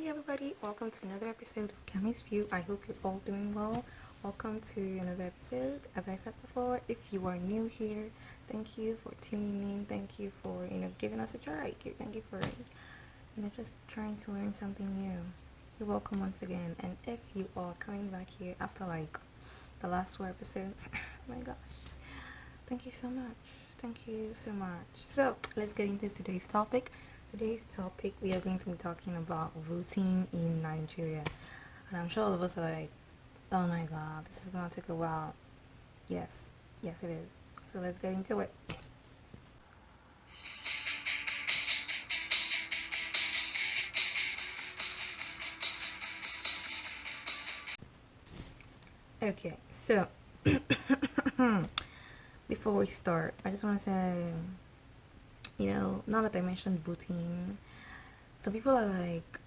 Hey everybody, welcome to another episode of Cammy's View. I hope you're all doing well. Welcome to another episode. As I said before, if you are new here, thank you for tuning in. Thank you for giving us a try. Thank you for just trying to learn something new. You're welcome once again. And if you are coming back here after like the last 4 episodes, oh my gosh, thank you so much. Thank you so much. So let's get into today's topic. Today's topic, we are going to be talking about voting in Nigeria. And I'm sure all of us are like, oh my god, this is going to take a while. Yes, yes, it is. So let's get into it. Okay, so before we start, I just want to say, now that I mentioned voting, some people are like,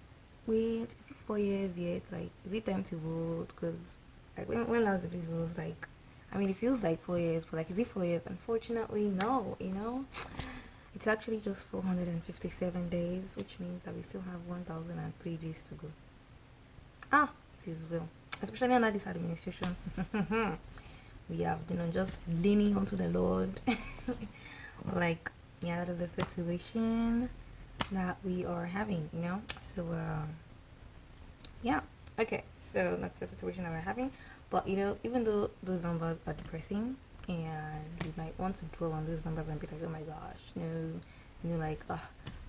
wait, is it 4 years yet? Like, is it time to vote? Because, like, when last did we vote? Like, I mean, it feels like 4 years, but, like, is it 4 years? Unfortunately, no. It's actually just 457 days, which means that we still have 1003 days to go. It is well. Especially under this administration. We have, just leaning onto the Lord. Like, yeah, that is the situation that we are having. So yeah, okay, so that's the situation that we're having. But even though those numbers are depressing, and we might want to dwell on those numbers and be like, oh my gosh, no, like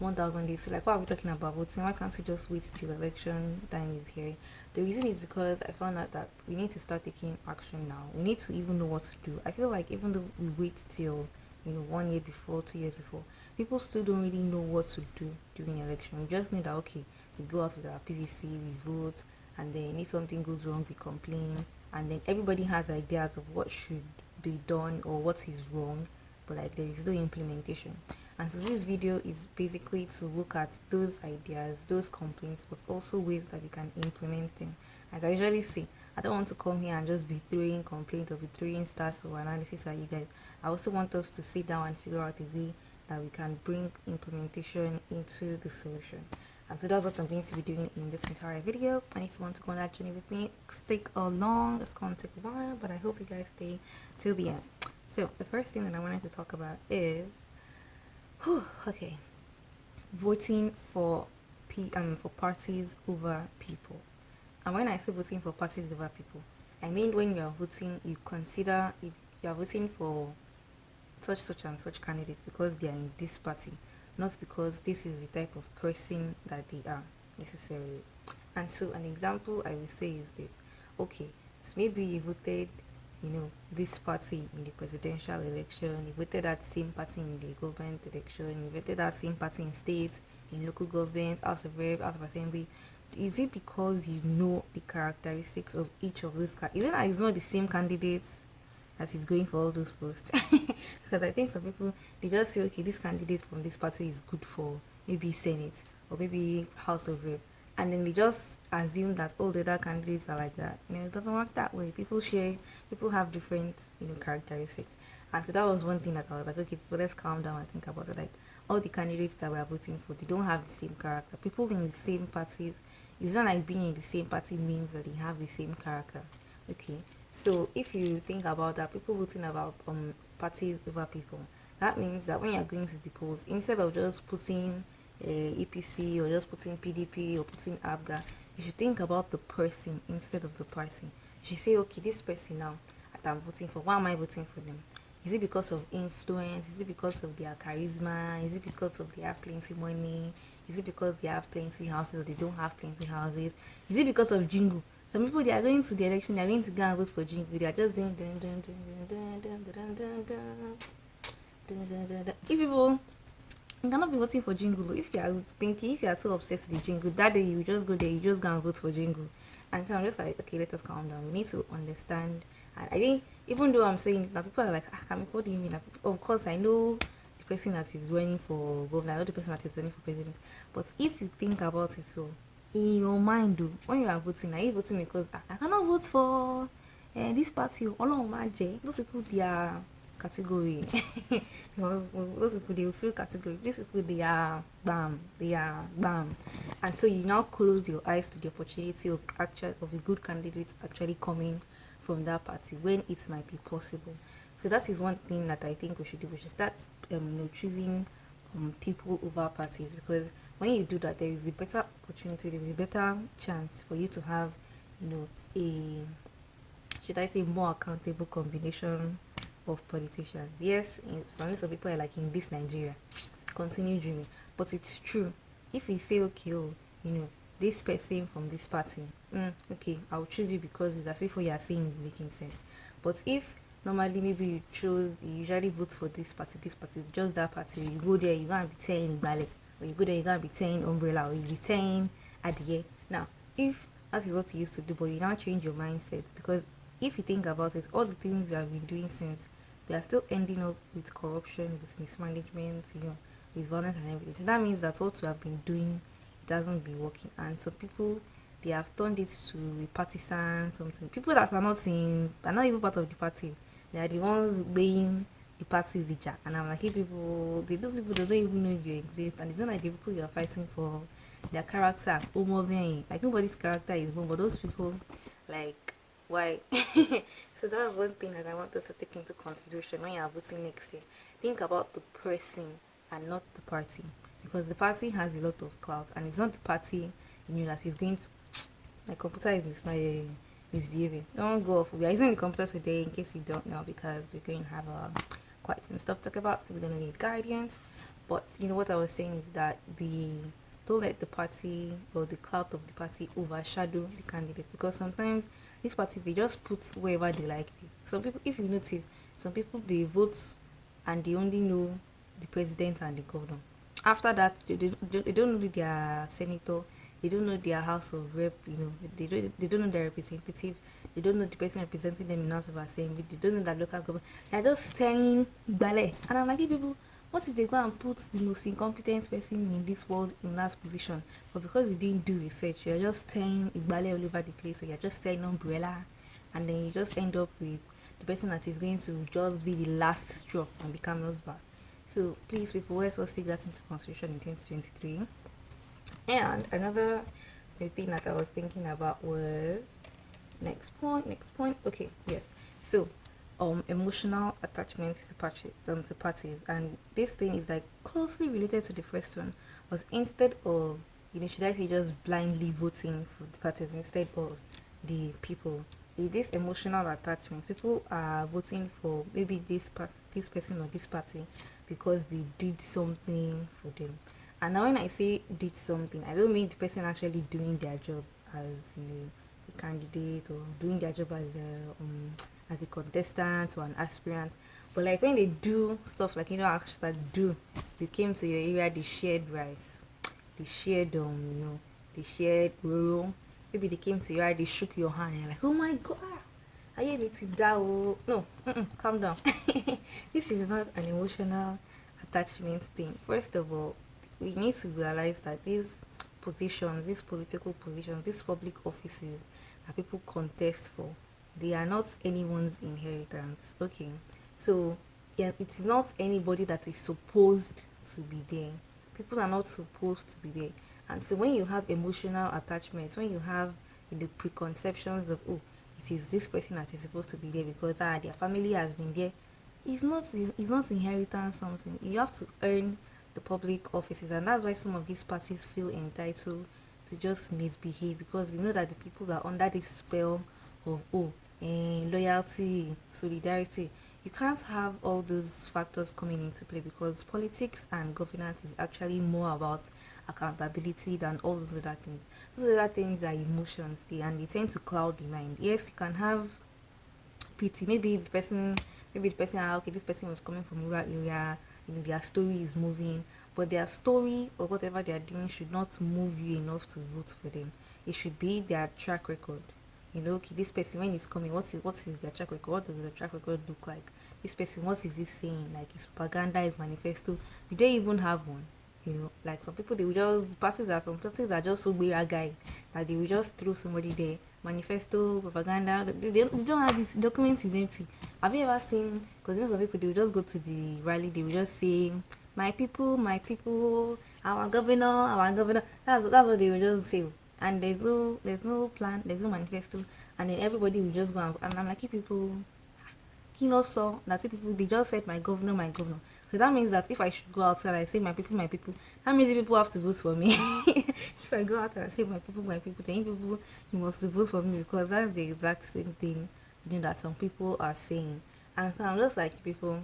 1000 days. So like, what are we talking about voting? Why can't we just wait till election time is here? The reason is because I found out that we need to start taking action now. We need to even know what to do. I feel like even though we wait till 1 year before, 2 years before, people still don't really know what to do during election. We just know that, okay, we go out with our PVC, we vote, and then if something goes wrong, we complain, and then everybody has ideas of what should be done or what is wrong, but like there is no implementation. And so this video is basically to look at those ideas, those complaints, but also ways that we can implement them. As I usually say, I don't want to come here and just be throwing complaints or be throwing stats or analysis at you guys. I also want us to sit down and figure out a way that we can bring implementation into the solution. And so that's what I'm going to be doing in this entire video. And if you want to go on that journey with me, stick along. It's going to take a while, but I hope you guys stay till the end. So the first thing that I wanted to talk about is, okay, voting for parties over people. And when I say voting for parties over people, I mean when you are voting, you consider it, you are voting for such and such candidates because they are in this party, not because this is the type of person that they are necessarily. And so an example I will say is this. Okay, so maybe you voted this party in the presidential election, you voted that same party in the government election, you voted that same party in states, in local government, house of rep, house of assembly. Is it because you know the characteristics of each of those is it that it's not the same candidates as he's going for all those posts? Because I think some people, they just say, okay, this candidate from this party is good for maybe Senate or maybe House of Rep, and then they just assume that all the other candidates are like that. It doesn't work that way. People have different characteristics. And so that was one thing that I was like, okay, people, let's calm down and think about it. Like, all the candidates that we are voting for, they don't have the same character. People in the same parties, it's not like being in the same party means that they have the same character. Okay, so if you think about that, people voting about parties over people, that means that when you're going to the polls, instead of just putting EPC or just putting PDP or putting ABGA, you should think about the person instead of the party. You should say, okay, this person now that I'm voting for, why am I voting for them? Is it because of influence? Is it because of their charisma? Is it because of they have plenty money? Is it because they have plenty houses or they don't have plenty houses? Is it because of jingle? Some people, they are going to the election, they are going to go and vote for jingle. They are just doing if people, you cannot be voting for jingle. If you are too obsessed with the jingle, that day you just go there, you just go and vote for jingle. And so I'm just like, okay, let us calm down. We need to understand. And I think even though I'm saying that, people are like, Kamiko, what do you mean? Of course, I know the person that is running for governor, I know the person that is running for president. But if you think about it well, in your mind, though, when you are voting, are you voting because I cannot vote for this party? Those people, their category. Those people they will feel category. These people they are bam, they are bam, and so you now close your eyes to the opportunity of a good candidate actually coming from that party when it might be possible. So that is one thing that I think we should do. We should start, choosing people over parties, because when you do that, there is a better opportunity, there is a better chance for you to have, a, should I say, more accountable combination of politicians. Yes, some people are like, in this Nigeria, continue dreaming, but it's true. If we say, okay, oh, this person from this party, okay, I'll choose you because it's as if what you are saying is making sense. But if normally maybe you usually vote for this party, just that party, you go there, you're gonna be tearing ballet, or you go there, you're gonna be tearing umbrella, or you be tearing adie. Now, if that is what you used to do, but you now change your mindset, because if you think about it, all the things we have been doing since, we are still ending up with corruption, with mismanagement, with violence and everything. So that means that what we have been doing, it hasn't been working. And so people, they have turned it to a partisan something. People that are not even part of the party, they are the ones being the party's jack. And I'm like, hey, those people, they don't even know if you exist, and it's not like the people you are fighting for, their character, like nobody's character is born, but those people, like, why? So that's one thing that I want us to take into consideration when you are voting next year. Think about the person and not the party, because the party has a lot of clout, and it's not the party that is going to. My computer is misbehaving. Don't go off. We are using the computer today, in case you don't know, because we're going to have quite some stuff to talk about, so we're going to need guidance. But what I was saying is that don't let the party or the clout of the party overshadow the candidates, because sometimes these parties, they just put wherever they like it. Some people, if you notice, some people, they vote and they only know the president and the governor. After that, they don't know their senator, they don't know their house of rep, they don't know their representative, they don't know the person representing them in House of Assembly, they don't know that local government. They're just saying ballet. And I'm like, hey, people, what if they go and put the most incompetent person in this world in that position? But because you didn't do research, you're just saying ballet all over the place, or you're just saying umbrella, and then you just end up with the person that is going to just be the last straw and become husband. So please, people, let's take that into consideration in 2023. And another thing that I was thinking about was next point. Okay, yes. So emotional attachment to parties, and this thing is like closely related to the first one. Was instead of, should I say, just blindly voting for the parties instead of the people, with this emotional attachment, people are voting for maybe this person or this party because they did something for them. And now when I say did something, I don't mean the person actually doing their job as a candidate, or doing their job as a contestant or an aspirant. But like when they do stuff like, actually do, they came to your area, they shared rice, they shared they shared rural. Maybe they came to your area, they shook your hand, and you're like, oh my god, are you able to that? No, calm down. This is not an emotional attachment thing. First of all, we need to realize that these positions, these political positions, these public offices that people contest for, they are not anyone's inheritance. Okay, so yeah, it is not anybody that is supposed to be there. People are not supposed to be there. And so when you have emotional attachments, when you have the preconceptions of, oh, it is this person that is supposed to be there because their family has been there, it's not inheritance something. You have to earn the public offices, and that's why some of these parties feel entitled to just misbehave, because they know that the people are under this spell of loyalty, solidarity. You can't have all those factors coming into play, because politics and governance is actually more about accountability than all those other things. Those other things are emotions, and they tend to cloud the mind. Yes, you can have pity. Maybe the person, okay, this person was coming from rural area, their story is moving, but their story or whatever they are doing should not move you enough to vote for them. It should be their track record. Okay, this person, when he's coming, what is their track record? What does the track record look like? This person, what is he saying? Like his propaganda, his manifesto. Do they even have one? Like some people, some parties are just so weird guy that they will just throw somebody there manifesto, propaganda. They don't have these documents is empty. Have you ever seen? Because some people they will just go to the rally, they will just say, my people, our governor." That's what they will just say. And there's no plan, there's no manifesto, and then everybody will just go and I'm like, you people, he not saw that people they just said my governor, my governor. So that means that if I should go outside and say my people, that means the people have to vote for me. If I go out and say my people, then you people you must vote for me because that's the exact same thing that some people are saying. And so I'm just like people,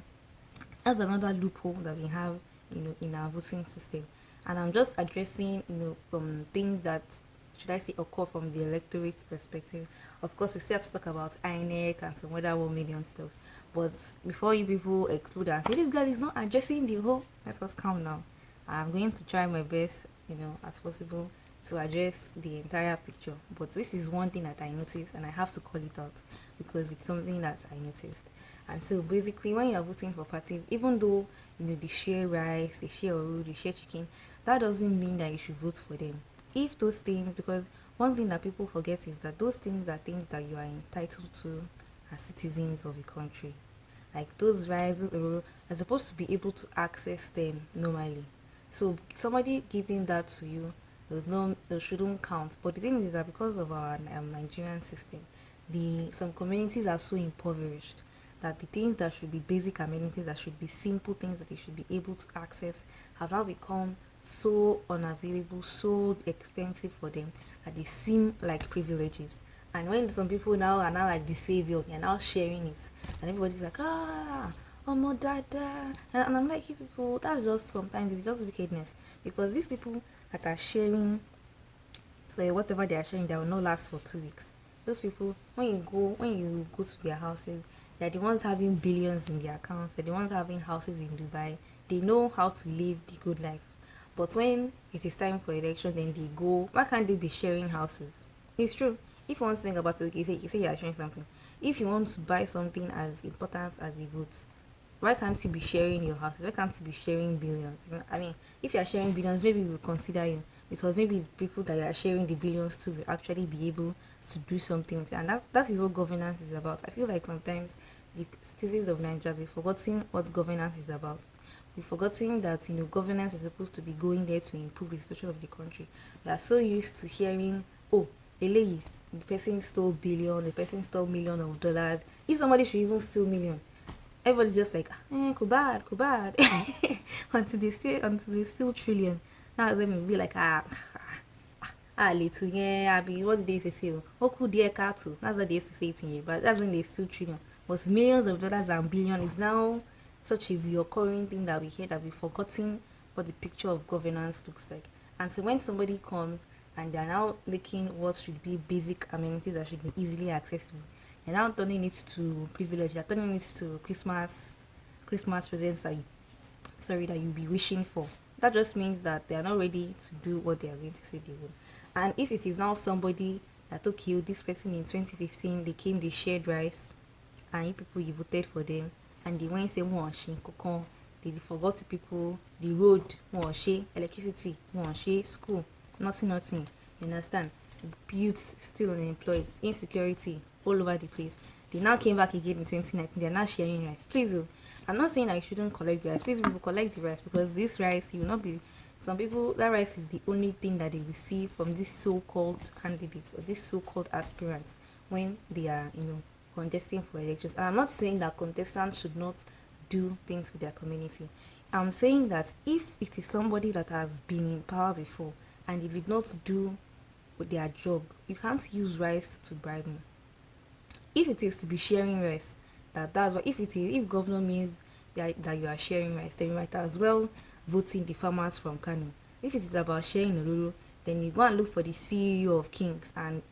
that's another loophole that we have, in our voting system. And I'm just addressing, things that should I say occur from the electorate's perspective. Of course, we still have to talk about INEC and some other 1 million stuff. But before you people explode and say this girl is not addressing the whole, let us calm down. I'm going to try my best, as possible to address the entire picture. But this is one thing that I noticed, and I have to call it out because it's something that I noticed. And so basically, when you're voting for parties, even though they share rice, they share oru, they share chicken, that doesn't mean that you should vote for them. If those things, because one thing that people forget is that those things are things that you are entitled to as citizens of a country. Like those rights, those are supposed to be able to access them normally. So somebody giving that to you, those shouldn't count. But the thing is that because of our Nigerian system, the some communities are so impoverished that the things that should be basic amenities, that should be simple things that they should be able to access, have now become so unavailable, so expensive for them that they seem like privileges. And when some people now are now like the savior, they're now sharing it, and everybody's like, oh my dada, and I'm like, you people, that's just sometimes it's just wickedness because these people that are sharing, so whatever they are sharing, that will not last for 2 weeks. Those people, when you go to their houses, they're the ones having billions in their accounts. They're the ones having houses in Dubai. They know how to live the good life. But when it is time for election, then they go. Why can't they be sharing houses? It's true. If you want to think about it, you say you are sharing something. If you want to buy something as important as a vote, why can't you be sharing your houses? Why can't you be sharing billions? I mean, if you are sharing billions, maybe we'll consider you because maybe the people that you are sharing the billions to will actually be able to do something with it. And that is what governance is about. I feel like sometimes the citizens of Nigeria we've forgotten what governance is about. We've forgotten that governance is supposed to be going there to improve the situation of the country. We are so used to hearing, oh, eléyìí, the person stole billion, the person stole million of dollars. If somebody should even steal million, everybody's just like, could bad. Until they steal trillion. Now let me be like, little, yeah, I be, what did they used to say? Oh, could dear cattle? That's what they used to say it in you, but that's when they steal trillion. But millions of dollars and billion is now such a reoccurring thing that we hear that we've forgotten what the picture of governance looks like. And so when somebody comes and they're now making what should be basic amenities that should be easily accessible, they're now turning it to privilege, they're turning it to Christmas presents that you'll be wishing for. That just means that they are not ready to do what they are going to say they will. And if it is now somebody that okay, this person in 2015 they came, they shared rice, and you people you voted for them, and they went say one she kokon, they forgot the people, the road, one she, electricity, one she, school, nothing. You understand? Youths still unemployed, insecurity all over the place. They now came back again in 2019. They're now sharing rice. Please, I'm not saying that you shouldn't collect the rice. Please, people collect the rice because this rice, you will not be. Some people, that rice is the only thing that they receive from these so-called candidates or these so-called aspirants when they are, contesting for elections. And I'm not saying that contestants should not do things with their community. I'm saying that if it is somebody that has been in power before and they did not do their job, you can't use rice to bribe me. If it is to be sharing rice, that's what. If governor means that you are sharing rice, then you might as well vote in the farmers from Kano. If it is about sharing Ololo, then you go and look for the CEO of Kings and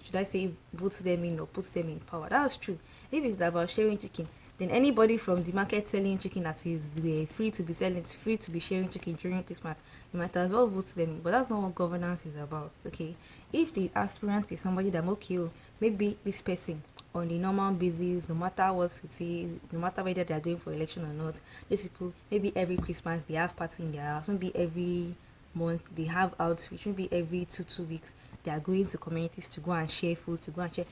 should I say vote them in or put them in power. That's true. If it's about sharing chicken, then anybody from the market selling chicken that is free to be selling, it's free to be sharing chicken during Christmas, you might as well vote them in. But that's not what governance is about. Okay, if the aspirant is somebody that okay, maybe this person on the normal basis, no matter what it is, no matter whether they are going for election or not, these people maybe every Christmas they have party in their house, maybe every month they have outreach, maybe every two weeks they are going to communities to go and share food, to go and share.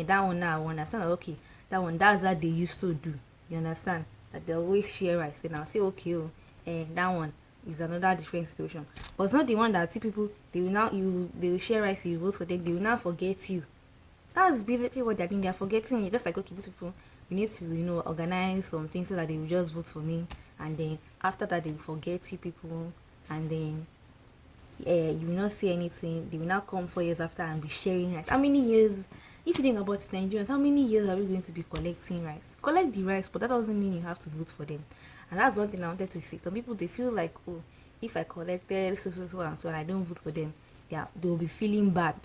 That one now, I understand. Okay, that one, that's what they used to do. You understand? That they always share rice. And I'll say, okay, that one is another different situation. But it's not the one that see people, they will share rice, you vote for them, they will now forget you. That's basically what they're doing. They're forgetting you. Just like, okay, these people, we need to, organize something so that they will just vote for me. And then after that, they will forget you people. And then you will not say anything. They will now come 4 years after and be sharing rice. How many years? If you think about it, Nigerians, how many years are we going to be collecting rice? Collect the rice, but that doesn't mean you have to vote for them. And that's one thing I wanted to say. Some people, they feel like, oh, if I collected and I don't vote for them, yeah, they will be feeling bad.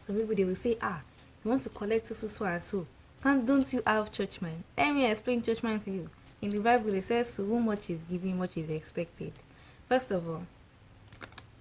Some people, they will say, you want to collect and so. Don't you have church mind? Let me explain church mind to you. In the Bible, it says, so whom much is given, much is expected. First of all,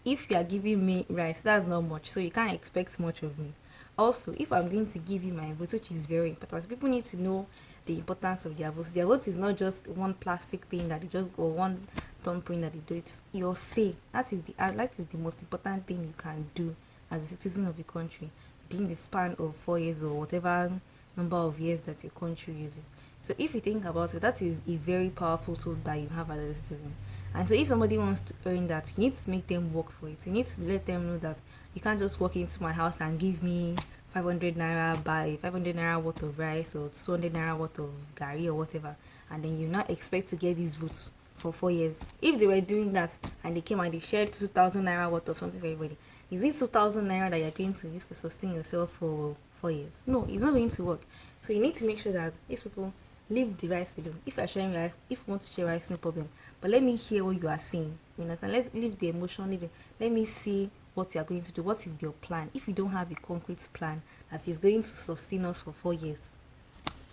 if you are giving me rice, that's not much, so you can't expect much of me. Also, if I'm going to give you my vote, which is very important, people need to know the importance of their vote. Their vote is not just one plastic thing that they just go, one thumbprint that they do. It's your say. That is the most important thing you can do as a citizen of the country within the span of 4 years or whatever number of years that your country uses. So if you think about it, that is a very powerful tool that you have as a citizen. And so if somebody wants to earn that, you need to make them work for it. You need to let them know that you can't just walk into my house and give me 500 naira, buy 500 naira worth of rice or 200 naira worth of gari or whatever, and then you not expect to get these votes for 4 years. If they were doing that and they came and they shared 2,000 naira worth of something for everybody, is it 2,000 naira that you're going to use to sustain yourself for 4 years? No, it's not going to work. So you need to make sure that these people leave the rice alone. If you're sharing rice, if you want to share rice, no problem. But let me hear what you are saying. You understand? Let's leave the emotion, leave it. Let me see what you are going to do. What is your plan? If you don't have a concrete plan that is going to sustain us for 4 years,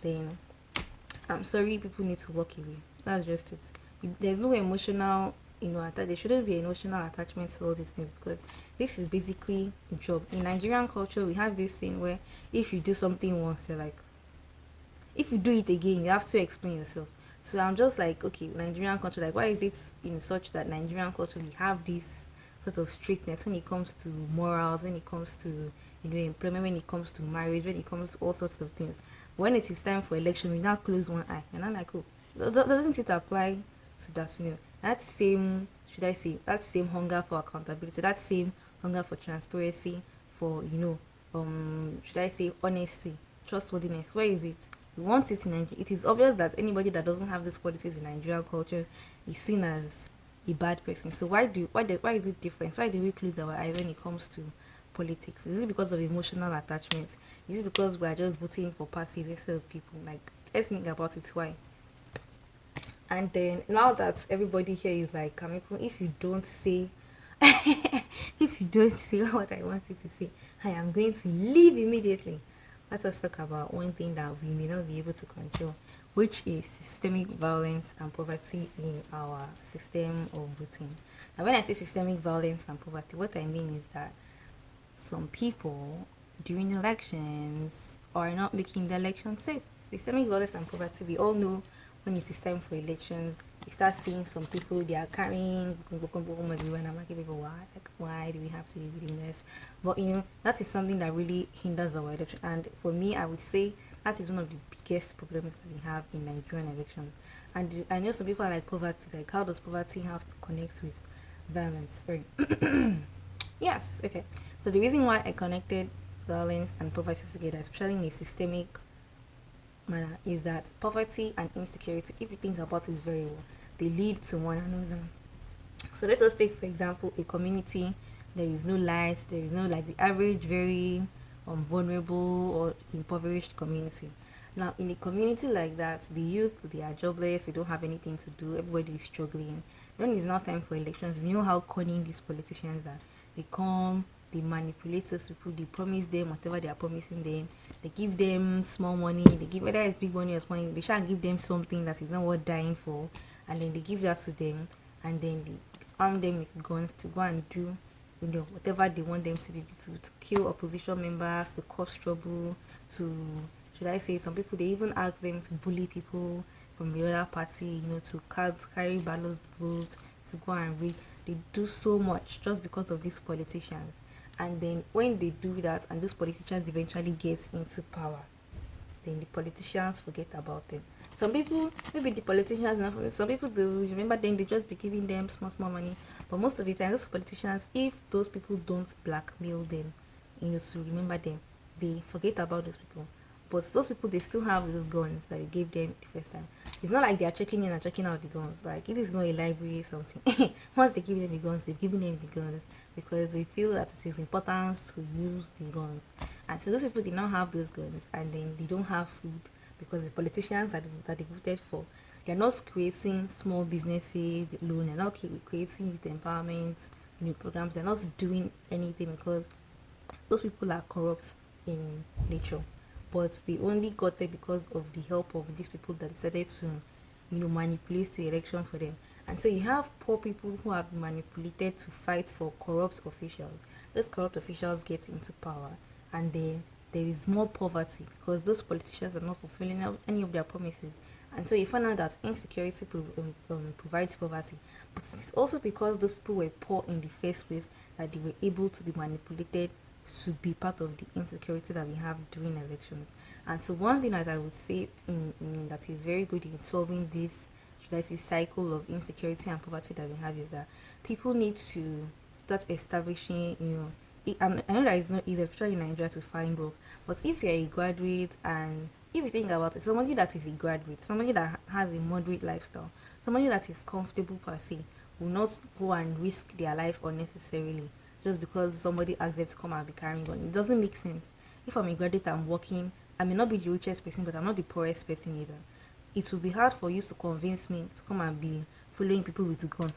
then I'm sorry, people need to walk away. That's just it. There's no emotional, there shouldn't be emotional attachment to all these things, because this is basically a job. In Nigerian culture, we have this thing where if you do something once, you're like, if you do it again, you have to explain yourself. So I'm just like, okay, Nigerian culture, like, why is it such that Nigerian culture, we have this sort of strictness when it comes to morals, when it comes to employment, when it comes to marriage, when it comes to all sorts of things. When it is time for election, we now close one eye, and I'm like, oh, doesn't it apply to that? That same, should I say, that same hunger for accountability, that same hunger for transparency, for should I say, honesty, trustworthiness. Where is it? We want it in Nigeria. It is obvious that anybody that doesn't have these qualities in Nigerian culture is seen as a bad person. So why is it different? Why do we close our eye when it comes to politics? Is it because of emotional attachment? Is it because we are just voting for parties instead of people? Like, let's think about it. Why? And then now that everybody here is like, Kamiko, if you don't say if you don't say what I want you to say, I am going to leave immediately. Let us talk about one thing that we may not be able to control, which is systemic violence and poverty in our system of voting. Now, when I say systemic violence and poverty, what I mean is that some people during elections are not making the election safe. Systemic violence and poverty, we all know when it is time for elections, you start seeing some people, they are carrying everywhere, and I'm like, people, why do we have to be doing this? But that is something that really hinders our election. And for me, I would say that is one of the biggest problems that we have in Nigerian elections. And I know some people are like, poverty, like, how does poverty have to connect with violence? Sorry. Yes, okay. So the reason why I connected violence and poverty together, especially in a systemic manner, is that poverty and insecurity, if you think about it very well, they lead to one another. So let us take, for example, a community. There is no light, there is no, like, the average very vulnerable or impoverished community. Now, in a community like that, the youth, they are jobless, they don't have anything to do, everybody is struggling. Then it's now time for elections. We know how cunning these politicians are. They come, they manipulate those people, they promise them whatever they are promising them, they give them small money, they give, whether it's big money or small money, they shall give them something that is not worth dying for, and then they give that to them, and then they arm them with guns to go and do whatever they want them to do, to kill opposition members, to cause trouble, to, should I say, some people, they even ask them to bully people from the other party, to carry ballot votes, to go and read. They do so much just because of these politicians. And then when they do that and those politicians eventually get into power, then the politicians forget about them. Some people, maybe the politicians not forget. Some people do remember them. They just be giving them small money. But most of the time, those politicians, if those people don't blackmail them, to remember them, they forget about those people. But those people, they still have those guns that they gave them the first time. It's not like they are checking in and checking out the guns. Like it is not a library or something. Once they give them the guns, they've given them the guns because they feel that it is important to use the guns. And so those people did not have those guns, and then they don't have food because the politicians that they voted for, they're not creating small businesses alone. They're not creating youth empowerment, programs. They're not doing anything because those people are corrupt in nature, but they only got there because of the help of these people that decided to, manipulate the election for them. And so you have poor people who have been manipulated to fight for corrupt officials. Those corrupt officials get into power, and then there is more poverty because those politicians are not fulfilling any of their promises. And so you find out that insecurity provides poverty. But it's also because those people were poor in the first place that they were able to be manipulated to be part of the insecurity that we have during elections. And so one thing that I would say that is very good in solving this, should I say, cycle of insecurity and poverty that we have is that people need to start establishing, I know that it's not easy, especially in Nigeria, to find work. But if you're a graduate, and if you think about it, somebody that is a graduate, somebody that has a moderate lifestyle, somebody that is comfortable per se, will not go and risk their life unnecessarily just because somebody asks them to come and be carrying on. It doesn't make sense. If I'm a graduate, I'm working, I may not be the richest person, but I'm not the poorest person either. It will be hard for you to convince me to come and be following people with a gun.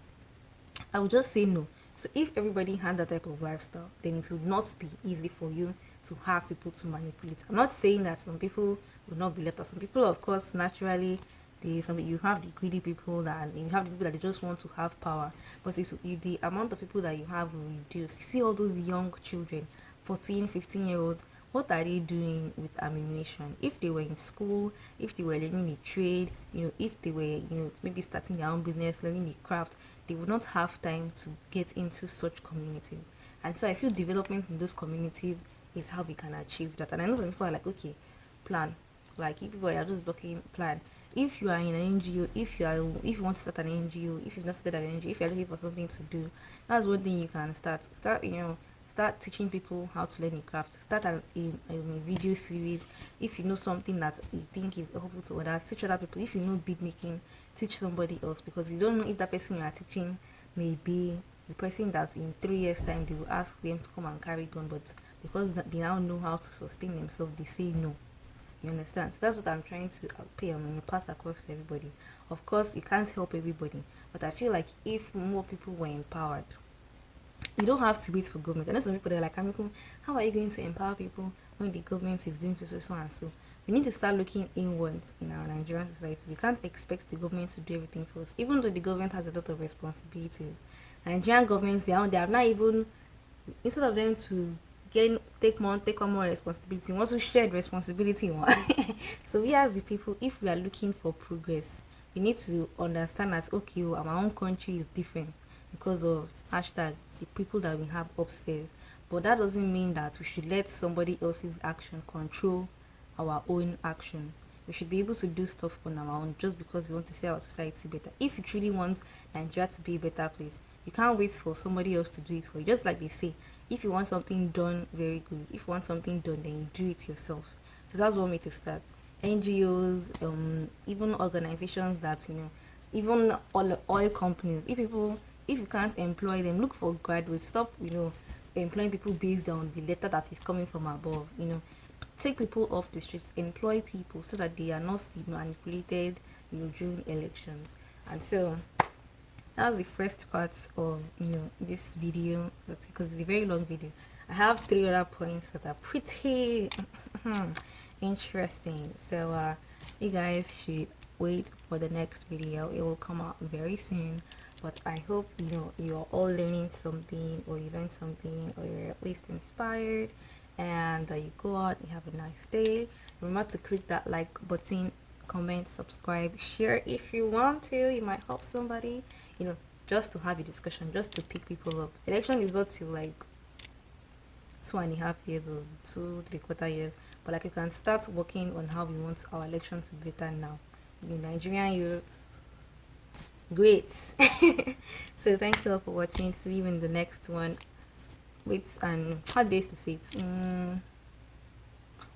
I would just say no. So if everybody had that type of lifestyle, then it would not be easy for you to have people to manipulate. I'm not saying that some people will not be left out. Some people, of course, naturally, you have the greedy people that, and you have the people that they just want to have power. But the amount of people that you have will reduce. You see all those young children, 14, 15-year-olds, what are they doing with ammunition? If they were in school, if they were learning a trade, if they were, maybe starting their own business, learning a craft, they would not have time to get into such communities. And so I feel development in those communities is how we can achieve that. And I know some people are like, okay, plan. Like if people are just looking plan. If you are in an NGO, if you want to start an NGO, if you've not started an NGO, if you're looking for something to do, that's one thing you can start. Start teaching people how to learn a craft. Start a video series. If you know something that you think is helpful to others, teach other people. If you know bead making, teach somebody else, because you don't know if that person you are teaching may be the person that in 3 years time they will ask them to come and carry gun, but because they now know how to sustain themselves, they say no. You understand? So that's what I'm trying to pass across to everybody. Of course, you can't help everybody, but I feel like if more people were empowered, you don't have to wait for government. I know some people, they're like, how are you going to empower people when the government is doing so and so? We need to start looking inwards in our Nigerian society. We can't expect the government to do everything for us, even though the government has a lot of responsibilities. Nigerian governments, they have not even, instead of them to take on more responsibility, want to share the responsibility more. So we as the people, if we are looking for progress, we need to understand that okay, our own country is different because of hashtag the people that we have upstairs. But that doesn't mean that we should let somebody else's action control our own actions. We should be able to do stuff on our own just because we want to see our society better. If you truly want Nigeria to be a better place, you can't wait for somebody else to do it for you. Just like they say, if you want something done very good, if you want something done, then you do it yourself. So that's one way to start. NGOs, even organizations that even oil companies. If you can't employ them, look for graduates. Stop, employing people based on the letter that is coming from above. Take people off the streets, employ people so that they are not manipulated, during elections. And so that's the first part of this video. That's because it's a very long video. I have 3 other points that are pretty interesting. So you guys should wait for the next video. It will come out very soon. But I hope you're all learning something, or you learned something, or you're at least inspired, and you go out and have a nice day. Remember to click that like button, comment, subscribe, share if you want to. You might help somebody, just to have a discussion, just to pick people up. Election is not to 2.5 years or 2 3/4 years, but like you can start working on how we want our election to be better now. You Nigerian youths, great. So thank you all for watching. See you in the next one. Wait, and hard days to say it.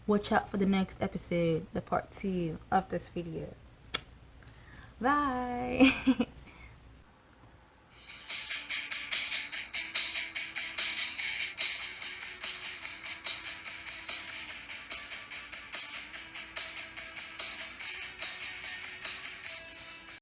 Watch out for the next episode, the part 2 of this video. Bye.